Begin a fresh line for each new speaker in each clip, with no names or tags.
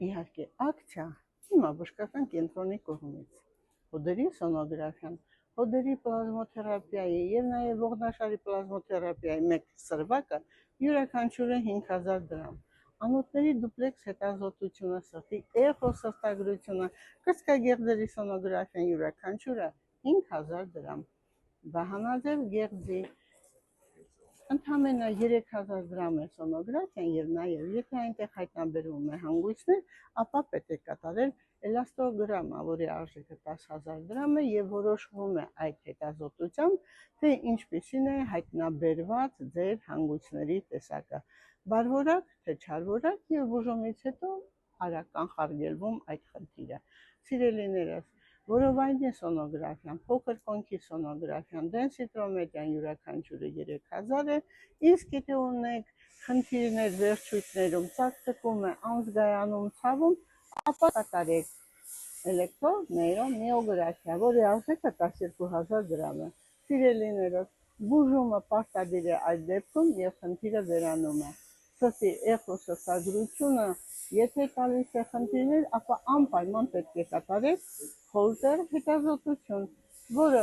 իհարկե ակցիա հիմա բժշկական կենտրոնի կողմից հոդերի սոնոգրաֆիան, հոդերի պլազմոթերապիայի եւ նաեւ ողնաշարի պլազմոթերապիայի մեկ սրվակը յուրաքանչյուրը 5000 դրամ, անոթների դուպլեքս հետազոտությունը, սրտի էխոսրտագրությունը, կրծքագեղձերի սոնոգրաֆիան յուրաքանչյուրը 5000 դրամ, վահանաձև գեղձի ընդամենը 3000 դրամ է սոնոգրաֆիան եւ նաեւ եթե այնտեղ հայտնաբերվում է հանգույցներ, ապա պետք է կատարել էլաստոգրամա, որի արժեքը 10000 դրամ է եւ որոշվում է այդ հետազոտությամբ, թե ինչպիսին է հայտնաբերված ձեր հանգույցների տեսակը, բարվորակ թե չարվորակ եւ բուժումից հետո արագ կանխարգելվում այդ խնդիրը։ Սիրելիներս, որովայնի սոնոգրաֆիան, փոքր կոնքի սոնոգրաֆիան, դենսիտրոմետրիան յուրաքանչյուրը 3000 է, իսկ եթե ունեք խնդիրներ վերջույթներում, ծակծկում է, անզգայանում, ցավում, ապա կատարեք էլեկտրոնեյրոմիոգրաֆիա, որի արժեքը 12000 դրամ է։ Սիրելիներս, բուժումը պարտադիր է այդ դեպքում եւ խնդիրը վերանում է։ Սրտի էխոսրտագրությունը, եթե տալիս է խնդիրներ, ապա անպայման պետք է կատարեք Հոլտեր հետազոտություն, որը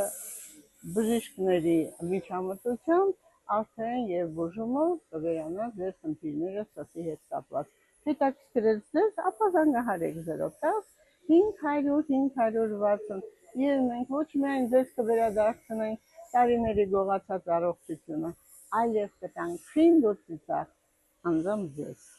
բժիշկների միջամտությամբ արդեն եւ բուժումով կվերանա ձեր խնդիրները սրտի հետ կապված։ Հետաքրքրեց ձեզ, ապա զանգահարեք 010 500 560 եւ մենք ոչ միայն ձեզ կվերադարձնենք տարիների գողացած առողջությունը, այլև կտանք խին գործիցախ անձամբ ձեզ։